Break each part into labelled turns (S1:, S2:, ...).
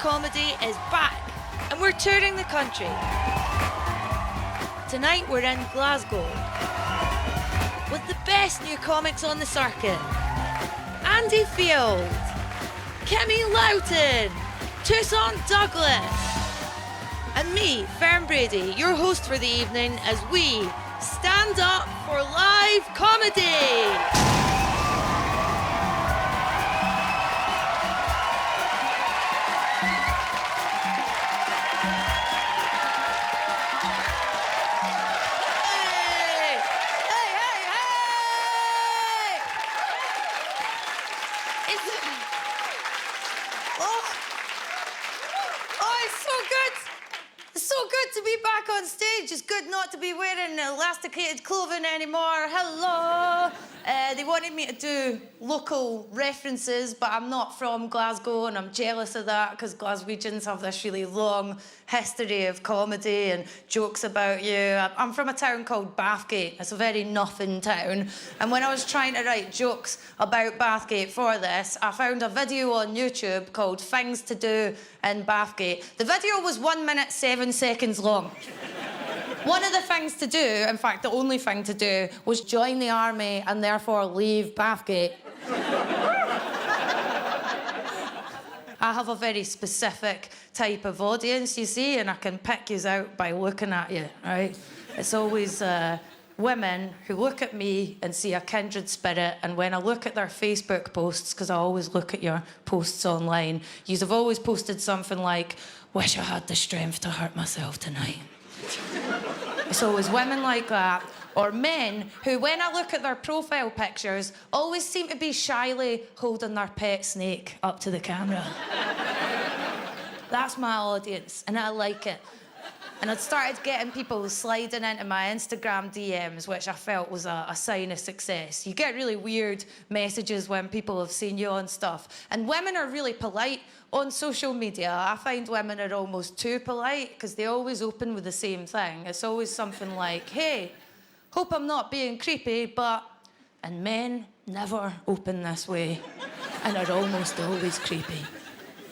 S1: comedy is back, and we're touring the country. Tonight we're in Glasgow with the best new comics on the circuit. Andy Field, Kimmy Loughton, Tucson Douglas, and me, Fern Brady, your host for the evening as we stand up for live comedy. To be back on stage. It's good not to be wearing elasticated clothing anymore. Hello. They wanted me to do local references, but I'm not from Glasgow, and I'm jealous of that because Glaswegians have this really long history of comedy and jokes about you. I'm from a town called Bathgate. It's a very nothing town. And when I was trying to write jokes about Bathgate for this, I found a video on YouTube called Things to Do in Bathgate. The video was 1 minute, 7 seconds long. One of the things to do, in fact, the only thing to do, was join the army and therefore leave Bathgate. I have a very specific type of audience, you see, and I can pick you out by looking at you, right? It's always women who look at me and see a kindred spirit, and when I look at their Facebook posts, because I always look at your posts online, yous have always posted something like, "Wish I had the strength to hurt myself tonight." It's always women like that, or men who, when I look at their profile pictures, always seem to be shyly holding their pet snake up to the camera. That's my audience, and I like it. And I'd started getting people sliding into my Instagram DMs, which I felt was a sign of success. You get really weird messages when people have seen you on stuff. And women are really polite on social media. I find women are almost too polite because they always open with the same thing. It's always something like, "Hey, hope I'm not being creepy, but..." And men never open this way and are almost always creepy.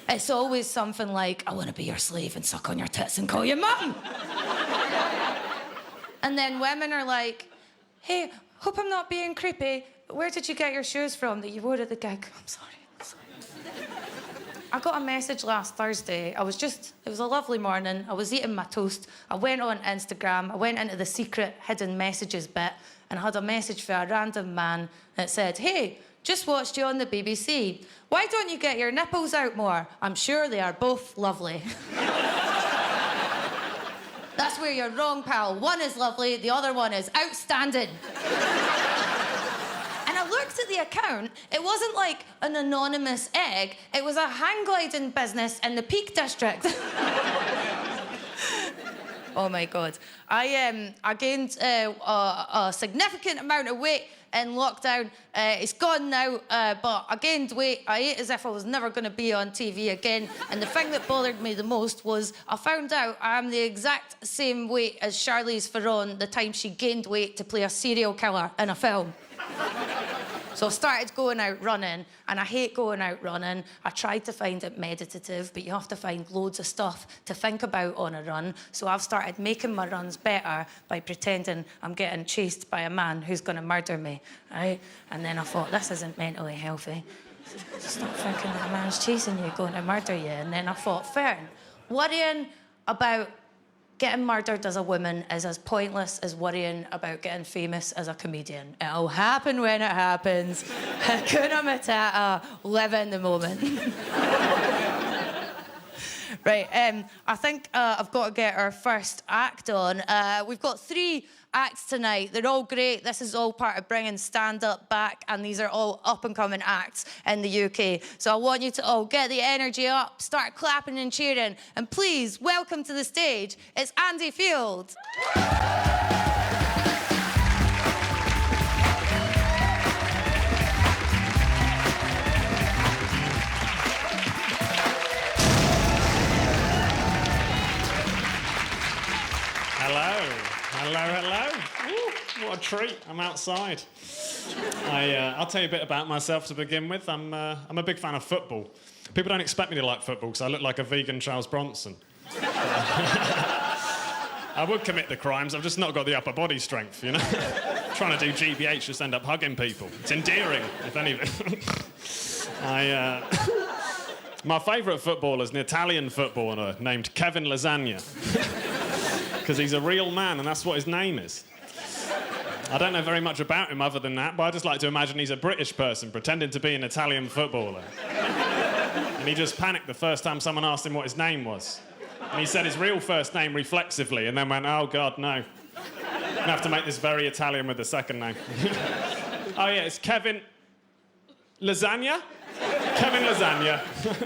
S1: It's always something like, "I want to be your slave and suck on your tits and call you mum." And then women are like, "Hey, hope I'm not being creepy. Where did you get your shoes from that you wore at the gig?" I'm sorry. I got a message last Thursday. It was a lovely morning. I was eating my toast. I went on Instagram. I went into the secret hidden messages bit, and I had a message for a random man that said, "Hey, just watched you on the BBC. Why don't you get your nipples out more? I'm sure they are both lovely." That's where you're wrong, pal. One is lovely, the other one is outstanding. And I looked at the account. It wasn't like an anonymous egg. It was a hang gliding business in the Peak District. Oh, my God. I gained a significant amount of weight in lockdown. It's gone now, but I gained weight. I ate as if I was never going to be on TV again. And the thing that bothered me the most was I found out I'm the exact same weight as Charlize Theron the time she gained weight to play a serial killer in a film. So I started going out running, and I hate going out running. I tried to find it meditative, but you have to find loads of stuff to think about on a run. So I've started making my runs better by pretending I'm getting chased by a man who's going to murder me, right? And then I thought, this isn't mentally healthy. Stop thinking that a man's chasing you, going to murder you. And then I thought, Fern, worrying about getting murdered as a woman is as pointless as worrying about getting famous as a comedian. It'll happen when it happens. Hakuna Matata, live in the moment. Right, I think I've got to get our first act on. We've got 3 acts tonight. They're all great. This is all part of bringing stand-up back, and these are all up-and-coming acts in the UK. So I want you to all get the energy up, start clapping and cheering, and please welcome to the stage, it's Andy Field.
S2: Hello. Hello, hello. Ooh, what a treat. I'm outside. I'll tell you a bit about myself to begin with. I'm a big fan of football. People don't expect me to like football because I look like a vegan Charles Bronson. I would commit the crimes, I've just not got the upper body strength, you know? Trying to do GBH, just end up hugging people. It's endearing, if anything. My favourite footballer is an Italian footballer named Kevin Lasagna. Because he's a real man, and that's what his name is. I don't know very much about him other than that, but I just like to imagine he's a British person pretending to be an Italian footballer. And he just panicked the first time someone asked him what his name was. And he said his real first name reflexively, and then went, oh, God, no. I'm gonna have to make this very Italian with the second name. Oh, yeah, it's Kevin Lasagna? Kevin Lasagna,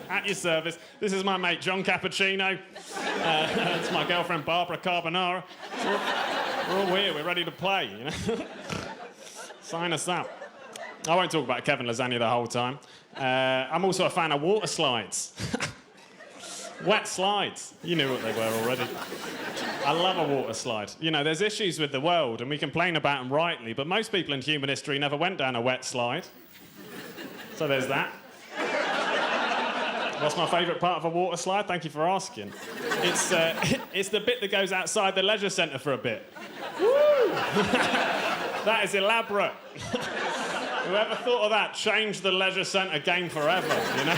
S2: at your service. This is my mate, John Cappuccino. It's my girlfriend, Barbara Carbonara. We're all here, we're ready to play, you know? Sign us up. I won't talk about Kevin Lasagna the whole time. I'm also a fan of water slides. Wet slides. You knew what they were already. I love a water slide. You know, there's issues with the world, and we complain about them rightly, but most people in human history never went down a wet slide. So there's that. What's my favourite part of a water slide? Thank you for asking. It's the bit that goes outside the leisure centre for a bit. Woo! That is elaborate. Whoever thought of that changed the leisure centre game forever, you know?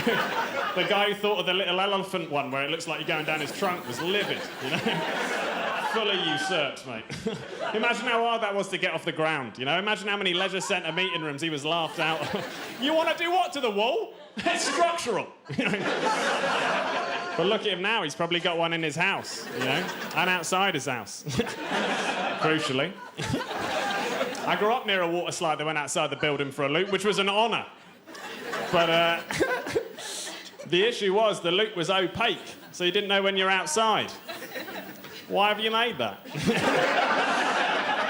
S2: The guy who thought of the little elephant one where it looks like you're going down his trunk was livid, you know? Fully usurped, mate. Imagine how hard that was to get off the ground, you know? Imagine how many leisure centre meeting rooms he was laughed out of. You want to do what to the wall? It's structural. But look at him now, he's probably got one in his house, you know? And outside his house. Crucially. I grew up near a water slide that went outside the building for a loop, which was an honour. But the issue was the loop was opaque, so you didn't know when you're outside. Why have you made that?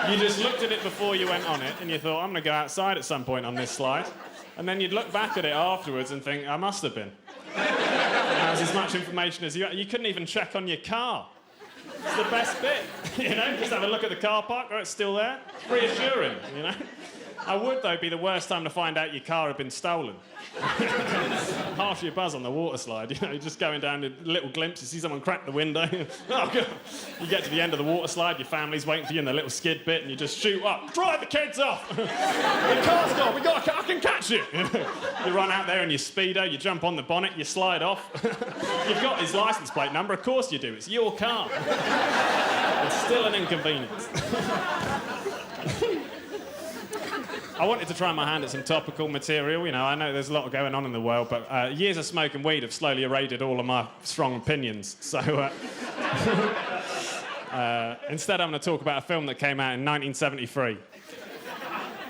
S2: You just looked at it before you went on it, and you thought, I'm going to go outside at some point on this slide. And then you'd look back at it afterwards and think, I must have been. That was as much information as you got. You couldn't even check on your car. It's the best bit, you know? Just have a look at the car park, oh, it's still there. Reassuring, you know? I would, though, be the worst time to find out your car had been stolen. Half your buzz on the water slide, you know, you're just going down a little glimpse, you see someone crack the window. Oh, God. You get to the end of the water slide, your family's waiting for you in the little skid bit, and you just shoot up. Drive the kids off! The car's gone, I can catch you! You run out there in your Speedo, you jump on the bonnet, you slide off. You've got his licence plate number, of course you do, it's your car. It's still an inconvenience. I wanted to try my hand at some topical material. You know, I know there's a lot going on in the world, but years of smoking weed have slowly eroded all of my strong opinions. So instead, I'm going to talk about a film that came out in 1973.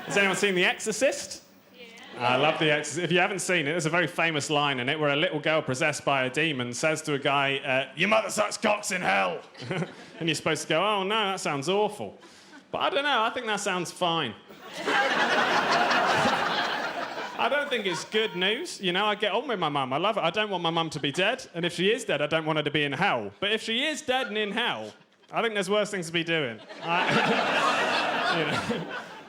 S2: Has anyone seen The Exorcist? Yeah. I love The Exorcist. If you haven't seen it, there's a very famous line in it where a little girl possessed by a demon says to a guy, your mother sucks cocks in hell. And you're supposed to go, oh, no, that sounds awful. But I don't know, I think that sounds fine. I don't think it's good news. You know, I get on with my mum. I love it. I don't want my mum to be dead. And if she is dead, I don't want her to be in hell. But if she is dead and in hell, I think there's worse things to be doing. You know,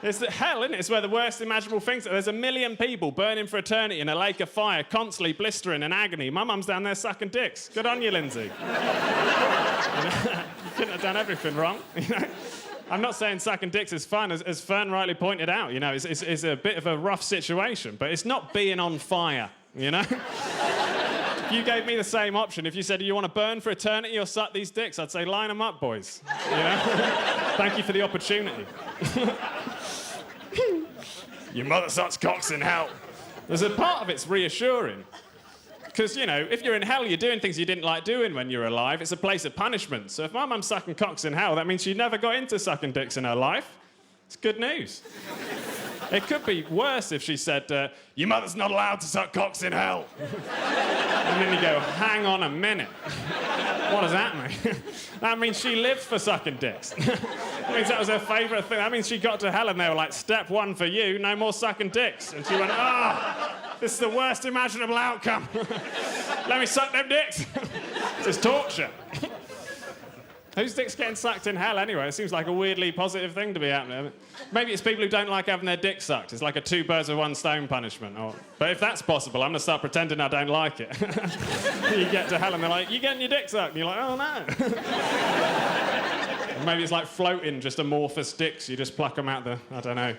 S2: it's the hell, isn't it? It's where the worst imaginable things are. There's a million people burning for eternity in a lake of fire, constantly blistering in agony. My mum's down there sucking dicks. Good on you, Lindsay. You couldn't have done everything wrong. You know? I'm not saying sucking dicks is fun, as Fern rightly pointed out. You know, it's a bit of a rough situation, but it's not being on fire, you know? If you gave me the same option, if you said, do you want to burn for eternity or suck these dicks? I'd say, line them up, boys. You know? Thank you for the opportunity. Your mother sucks cocks in hell. There's a part of it's reassuring. Because, you know, if you're in hell, you're doing things you didn't like doing when you're alive. It's a place of punishment. So if my mum's sucking cocks in hell, that means she never got into sucking dicks in her life. It's good news. It could be worse if she said, your mother's not allowed to suck cocks in hell. And then you go, hang on a minute. What does that mean? That means she lived for sucking dicks. That means that was her favourite thing. That means she got to hell and they were like, step one for you, no more sucking dicks. And she went, this is the worst imaginable outcome. Let me suck them dicks. This is torture. Whose dick's getting sucked in hell anyway? It seems like a weirdly positive thing to be happening. Maybe it's people who don't like having their dick sucked. It's like a two birds with one stone punishment. But if that's possible, I'm going to start pretending I don't like it. You get to hell and they're like, you getting your dick sucked? And you're like, oh no. Maybe it's like floating, just amorphous dicks. You just pluck them out I don't know.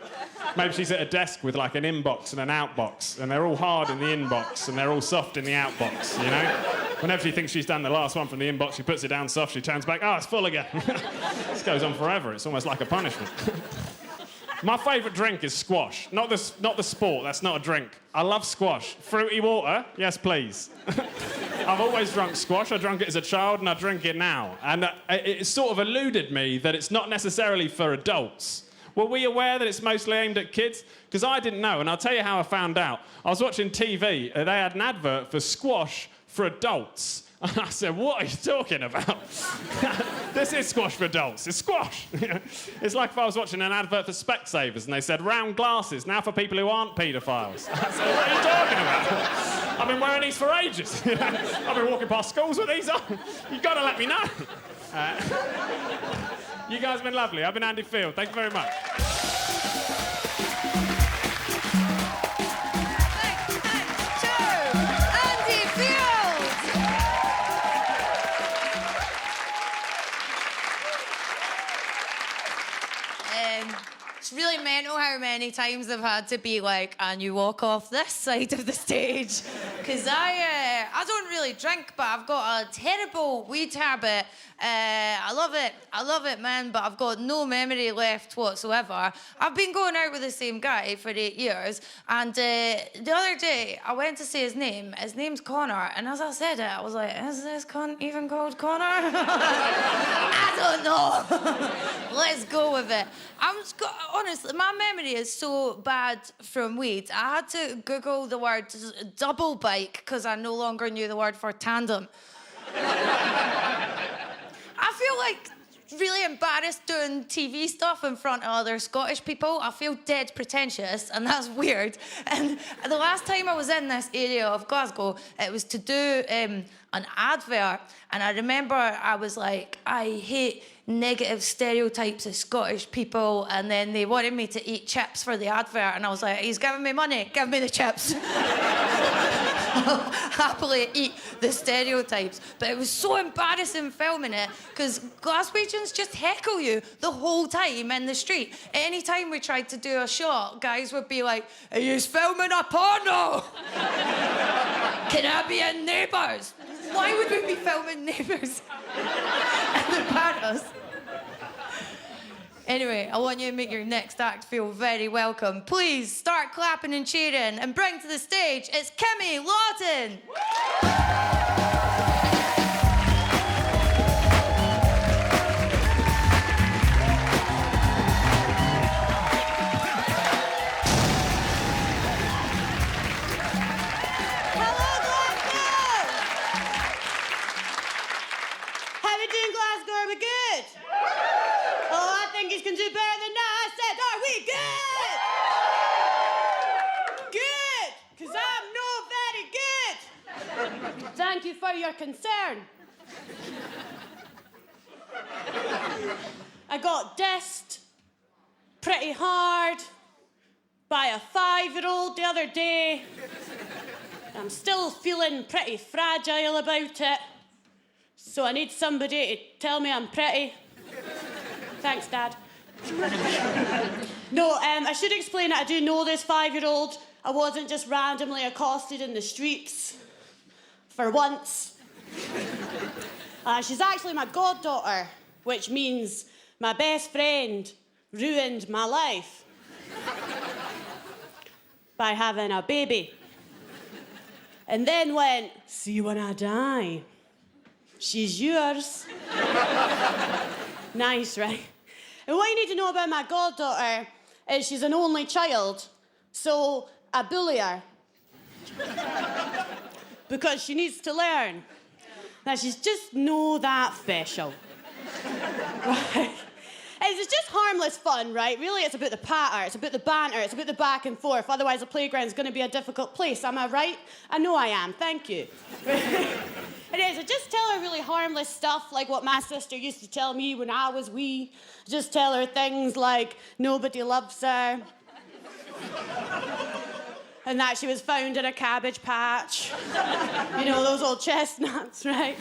S2: Maybe she's at a desk with like an inbox and an outbox, and they're all hard in the inbox and they're all soft in the outbox, you know? Whenever she thinks she's done the last one from the inbox, she puts it down soft, she turns back, oh, it's full again. This goes on forever. It's almost like a punishment. My favourite drink is squash. Not the sport, that's not a drink. I love squash. Fruity water? Yes, please. I've always drunk squash. I drank it as a child and I drink it now. And it sort of eluded me that it's not necessarily for adults. Were we aware that it's mostly aimed at kids? Because I didn't know, and I'll tell you how I found out. I was watching TV, they had an advert for squash for adults. And I said, what are you talking about? This is squash for adults. It's squash. It's like if I was watching an advert for Specsavers and they said, round glasses, now for people who aren't paedophiles. I said, what are you talking about? I've been wearing these for ages. I've been walking past schools with these on. You've got to let me know. You guys have been lovely. I've been Andy Field. Thank you very much.
S1: It's really mental how many times I've had to be like, and you walk off this side of the stage. Because I don't really drink, but I've got a terrible weed habit. I love it, man, but I've got no memory left whatsoever. I've been going out with the same guy for 8 years, and the other day, I went to say his name. His name's Connor, and as I said it, I was like, is this cunt even called Connor? I don't know. Let's go with it. Honestly, my memory is so bad from weed. I had to Google the word double bike because I no longer knew the word for tandem. I feel like really embarrassed doing TV stuff in front of other Scottish people. I feel dead pretentious, and that's weird. And the last time I was in this area of Glasgow, it was to do an advert, and I remember I was like, I hate negative stereotypes of Scottish people, and then they wanted me to eat chips for the advert, and I was like, he's giving me money, give me the chips. I'll happily eat the stereotypes. But it was so embarrassing filming it, because Glaswegians just heckle you the whole time in the street. Anytime we tried to do a shot, guys would be like, are you filming a porno? Can I be in Neighbours? Why would we be filming Neighbours? And the Paris. Anyway, I want you to make your next act feel very welcome. Please start clapping and cheering and bring to the stage, it's Kimmy Lawton.
S3: Glasgow, are we good? Oh, I think you can do better than that. I said, are we good? Good, because I'm no very good. Thank you for your concern. I got dissed pretty hard by a 5-year-old the other day. I'm still feeling pretty fragile about it. So I need somebody to tell me I'm pretty. Thanks, Dad. No, I should explain that I do know this 5-year-old. I wasn't just randomly accosted in the streets. For once. She's actually my goddaughter, which means my best friend ruined my life by having a baby. And then went, see you when I die. She's yours. Nice, right? And what you need to know about my goddaughter is she's an only child, so I bully her. Because she needs to learn that she's just no that special. Right? It's just harmless fun, right? Really, it's about the patter, it's about the banter, it's about the back and forth. Otherwise, the playground's going to be a difficult place. Am I right? I know I am. Thank you. It is. I just tell her really harmless stuff, like what my sister used to tell me when I was wee. Just tell her things like nobody loves her. And that she was found in a cabbage patch. You know, those old chestnuts, right?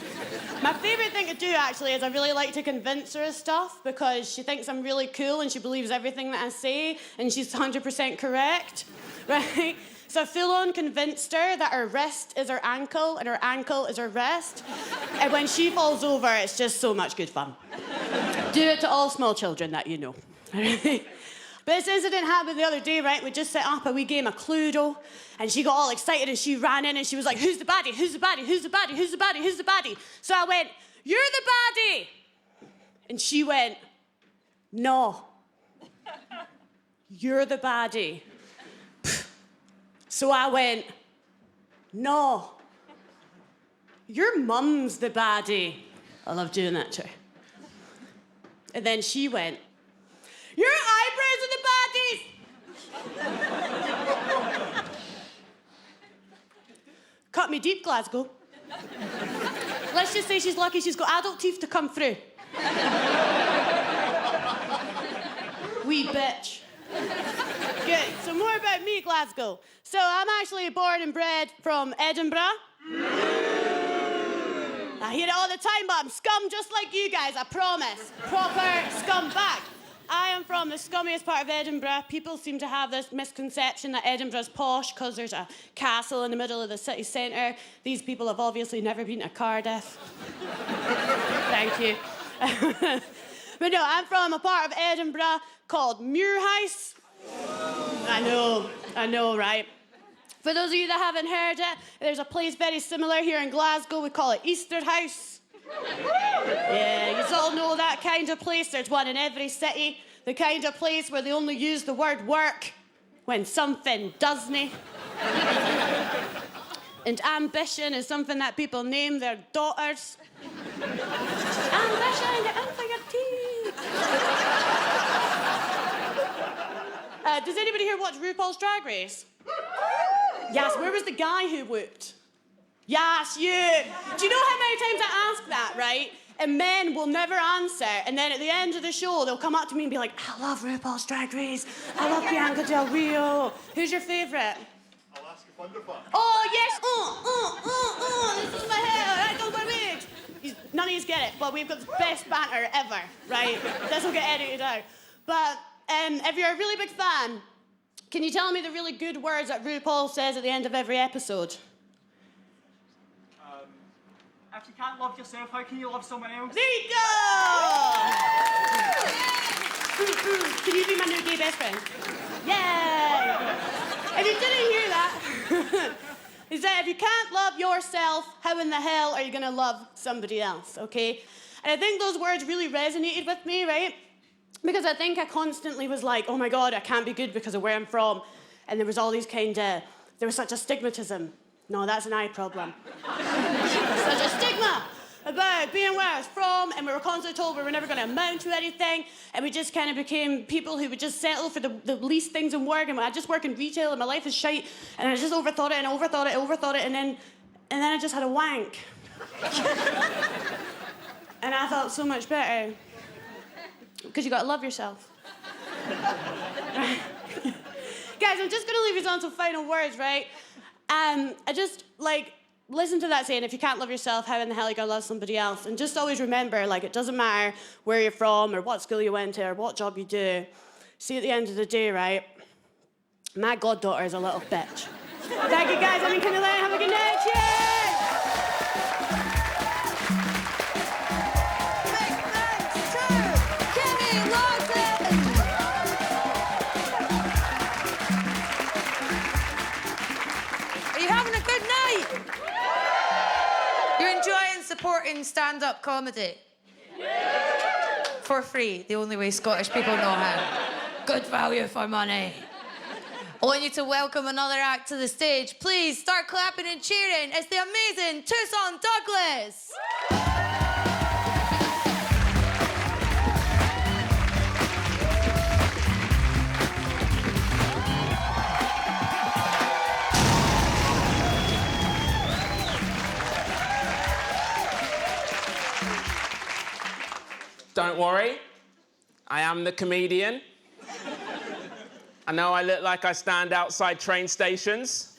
S3: My favourite thing to do, actually, is I really like to convince her of stuff because she thinks I'm really cool and she believes everything that I say and she's 100% correct, right? So I full-on convinced her that her wrist is her ankle and her ankle is her wrist. And when she falls over, it's just so much good fun. Do it to all small children that you know. But this incident happened the other day, right? We just set up a wee game of Cluedo, and she got all excited and she ran in and she was like, who's the baddie? Who's the baddie? Who's the baddie? Who's the baddie? Who's the baddie? So I went, you're the baddie. And she went, no. You're the baddie. So I went, no. Your mum's the baddie. I love doing that to her. And then she went, your eyebrows are the baddies! Cut me deep, Glasgow. Let's just say she's lucky she's got adult teeth to come through. Wee bitch. Good, so more about me, Glasgow. So I'm actually born and bred from Edinburgh. I hear it all the time, but I'm scum just like you guys, I promise. Proper scumbag. I am from the scummiest part of Edinburgh. People seem to have this misconception that Edinburgh's posh because there's a castle in the middle of the city centre. These people have obviously never been to Cardiff. Thank you. But no, I'm from a part of Edinburgh called Muirhouse. I know, right? For those of you that haven't heard it, there's a place very similar here in Glasgow. We call it Easterhouse. Yeah, you all know that kind of place. There's one in every city. The kind of place where they only use the word work when something doesn't. And ambition is something that people name their daughters. Ambition, get in for your tea. Does anybody here watch RuPaul's Drag Race? Yes, where was the guy who whooped? Yes, you. Do you know how many times I ask that, right? And men will never answer. And then at the end of the show, they'll come up to me and be like, I love RuPaul's Drag Race. I love Bianca Del Rio. Who's your favourite?
S4: Alaska Thunderfuck.
S3: Oh, yes. This is my hair. I don't wear wigs. None of you get it, but we've got the best banter ever, right? This will get edited out. But if you're a really big fan, can you tell me the really good words that RuPaul says at the end of every episode?
S5: If you can't love yourself, how can you love someone else?
S3: There you go! Can you be my new gay best friend? Yeah! If you didn't hear that, is that if you can't love yourself, how in the hell are you going to love somebody else, okay? And I think those words really resonated with me, right? Because I think I constantly was like, oh my God, I can't be good because of where I'm from. And there was all these there was such a stigmatism. No, that's an eye problem. Such a stigma about being where I was from, and we were constantly told we were never going to amount to anything, and we just kind of became people who would just settle for the least things in work, and I just work in retail, and my life is shite, and I just overthought it, and then I just had a wank. And I felt so much better. Because you got to love yourself. Guys, I'm just going to leave you on some final words, right? I just, listen to that saying, if you can't love yourself, how in the hell are you going to love somebody else? And just always remember, it doesn't matter where you're from or what school you went to or what job you do. See, at the end of the day, right, my goddaughter is a little bitch. Thank you, guys. I'm in Kinderland. Have a good night. Cheers!
S1: Supporting stand-up comedy. For free, the only way Scottish people know how. Good value for money. I want you to welcome another act to the stage. Please start clapping and cheering. It's the amazing Tucson Douglas.
S6: Don't worry, I am the comedian. I know I look like I stand outside train stations,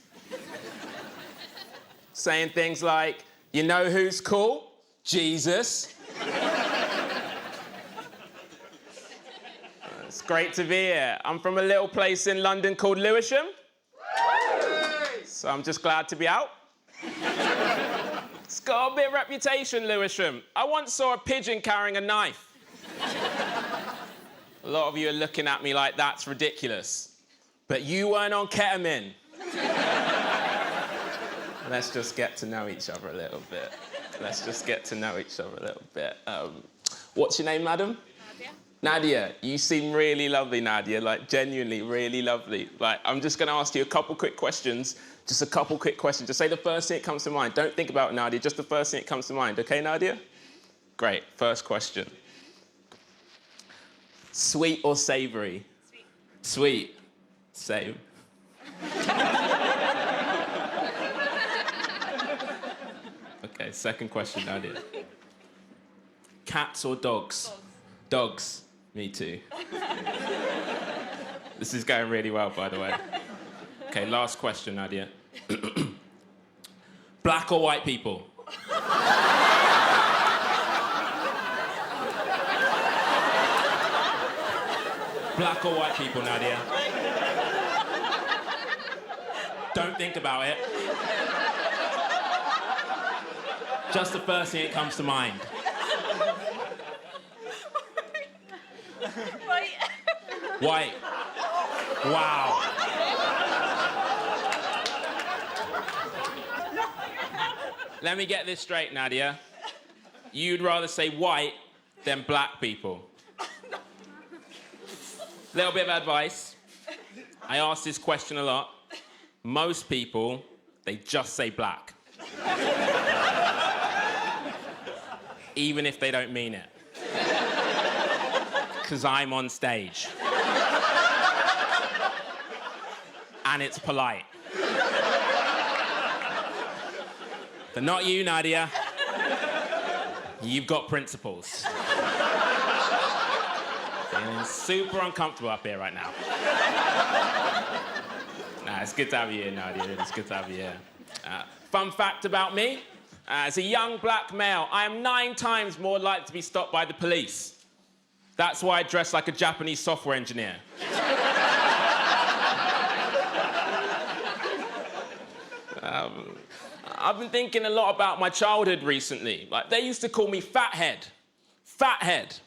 S6: saying things like, you know who's cool? Jesus. It's great to be here. I'm from a little place in London called Lewisham, so I'm just glad to be out. It's got a bit of reputation, Lewisham. I once saw a pigeon carrying a knife. A lot of you are looking at me like that's ridiculous. But you weren't on ketamine. Let's just get to know each other a little bit. What's your name, madam? Nadia, you seem really lovely, Nadia, like genuinely really lovely. Like, I'm just gonna ask you a couple quick questions, just say the first thing that comes to mind. Don't think about it, Nadia, just the first thing that comes to mind, okay, Nadia? Great, first question. Sweet or savory? Sweet. Same. Okay, second question, Nadia. Cats or dogs? Dogs. Me too. This is going really well, by the way. Okay, last question, Nadia. Black or white people? Black or white people, Nadia? Don't think about it. Just the first thing that comes to mind.
S7: White.
S6: White. Wow. Let me get this straight, Nadia. You'd rather say white than black people. Little bit of advice. I ask this question a lot. Most people, they just say black. Even if they don't mean it. Because I'm on stage. And it's polite. But not you, Nadia. You've got principles. Feeling super uncomfortable up here right now. Nah, it's good to have you here, Nadia. It's good to have you here. Fun fact about me. As a young black male, I am 9 times more likely to be stopped by the police. That's why I dress like a Japanese software engineer. I've been thinking a lot about my childhood recently. Like, they used to call me Fathead. Fathead.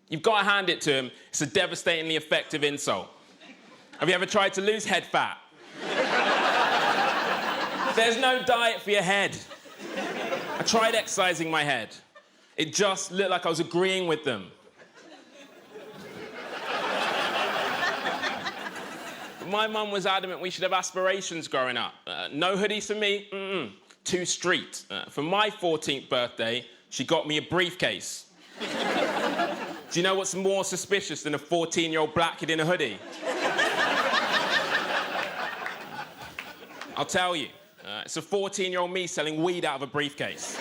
S6: You've got to hand it to him. It's a devastatingly effective insult. Have you ever tried to lose head fat? There's no diet for your head. I tried exercising my head. It just looked like I was agreeing with them. My mum was adamant we should have aspirations growing up. No hoodies for me, too street. For my 14th birthday, she got me a briefcase. Do you know what's more suspicious than a 14-year-old black kid in a hoodie? I'll tell you. It's a 14-year-old me selling weed out of a briefcase.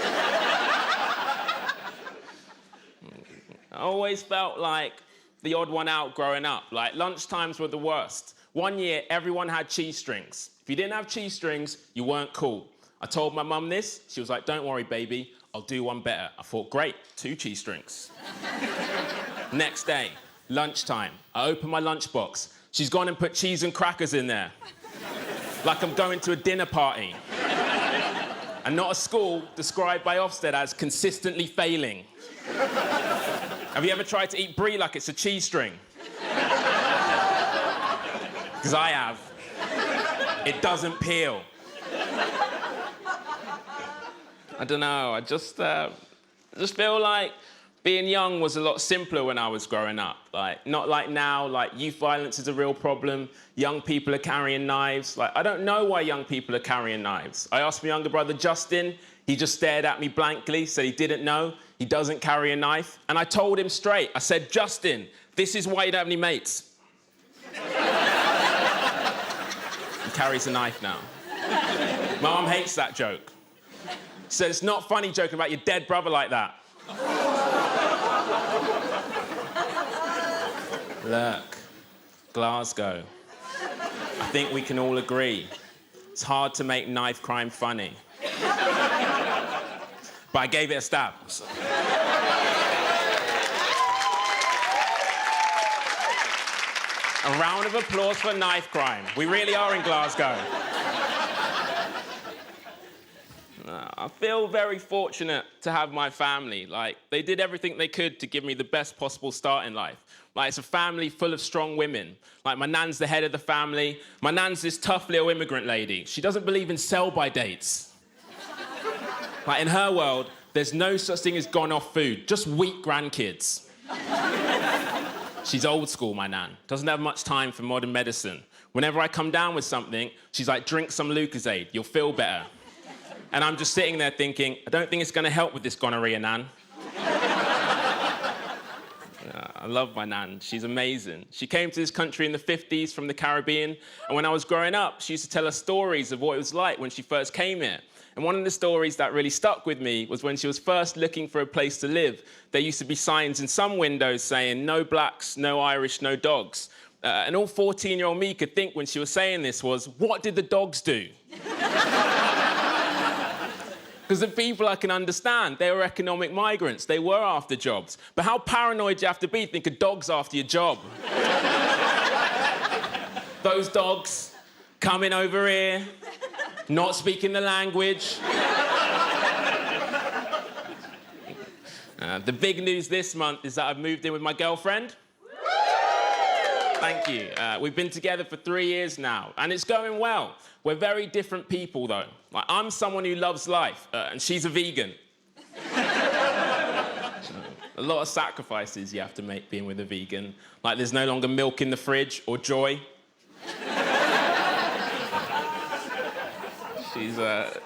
S6: I always felt like the odd one out growing up. Like, lunchtimes were the worst. One year, everyone had cheese strings. If you didn't have cheese strings, you weren't cool. I told my mum this. She was like, don't worry, baby. I'll do one better. I thought, great, 2 cheese strings. Next day, lunchtime. I open my lunchbox. She's gone and put cheese and crackers in there. Like I'm going to a dinner party. And not a school described by Ofsted as consistently failing. Have you ever tried to eat brie like it's a cheese string? Because I have. It doesn't peel. I don't know, I just feel like being young was a lot simpler when I was growing up. Like, not like now, like youth violence is a real problem. Young people are carrying knives. Like, I don't know why young people are carrying knives. I asked my younger brother, Justin. He just stared at me blankly, said he didn't know. He doesn't carry a knife. And I told him straight. I said, Justin, this is why you don't have any mates. He carries a knife now. My mum hates that joke. She said, it's not funny joking about your dead brother like that. Look, Glasgow. I think we can all agree it's hard to make knife crime funny. But I gave it a stab. A round of applause for knife crime. We really are in Glasgow. I feel very fortunate to have my family. Like, they did everything they could to give me the best possible start in life. Like, it's a family full of strong women. Like, my nan's the head of the family. My nan's this tough little immigrant lady. She doesn't believe in sell-by dates. Like, in her world, there's no such thing as gone-off food, just weak grandkids. She's old school, my nan. Doesn't have much time for modern medicine. Whenever I come down with something, she's like, drink some Lucozade, you'll feel better. And I'm just sitting there thinking, I don't think it's gonna help with this gonorrhea, nan. I love my nan, she's amazing. She came to this country in the 50s from the Caribbean, and when I was growing up, she used to tell us stories of what it was like when she first came here. And one of the stories that really stuck with me was when she was first looking for a place to live. There used to be signs in some windows saying, no blacks, no Irish, no dogs. And all 14-year-old me could think when she was saying this was, what did the dogs do? Because the people I can understand, they were economic migrants. They were after jobs. But how paranoid do you have to be to think a dog's after your job? Those dogs coming over here, not speaking the language. The big news this month is that I've moved in with my girlfriend. Thank you. We've been together for 3 years now, and it's going well. We're very different people, though. Like, I'm someone who loves life, and she's a vegan. A lot of sacrifices you have to make being with a vegan. Like, there's no longer milk in the fridge or joy.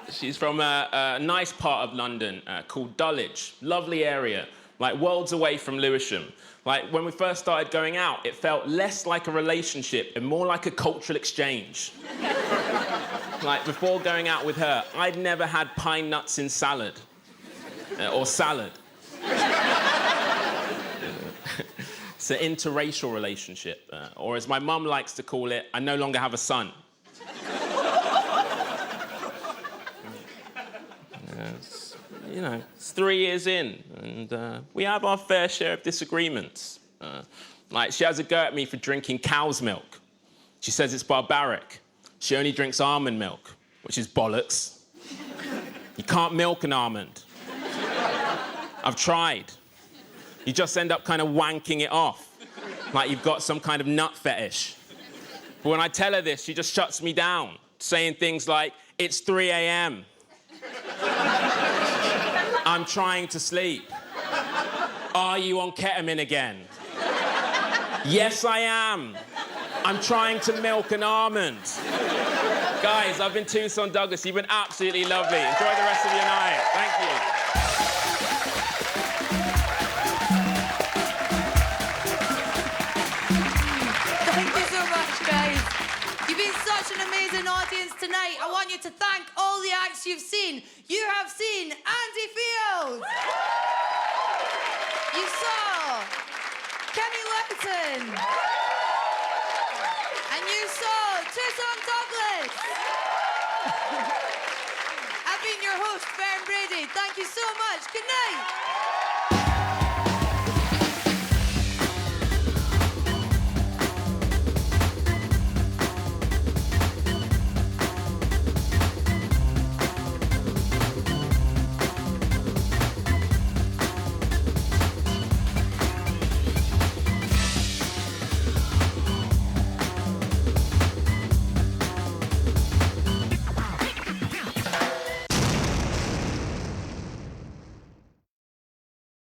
S6: She's from a nice part of London called Dulwich. Lovely area, like worlds away from Lewisham. Like, when we first started going out, it felt less like a relationship and more like a cultural exchange. Like, before going out with her, I'd never had pine nuts in salad. Or salad. It's an interracial relationship. Or as my mum likes to call it, I no longer have a son. You know, it's 3 years in, and we have our fair share of disagreements. Like, she has a go at me for drinking cow's milk. She says it's barbaric. She only drinks almond milk, which is bollocks. You can't milk an almond. I've tried. You just end up kind of wanking it off, like you've got some kind of nut fetish. But when I tell her this, she just shuts me down, saying things like, it's 3 a.m. I'm trying to sleep. Are you on ketamine again? Yes, I am. I'm trying to milk an almond. Guys, I've been Tucson Douglas. You've been absolutely lovely. Enjoy the rest of your night. Thank you.
S1: Thank you so much, guys. You've been such an amazing audience tonight. I want you to thank all the acts you've seen. You have seen Andy Fields. You saw Kenny Lepton. And you saw Tucson Douglas. I've been your host, Fern Brady. Thank you so much. Good night.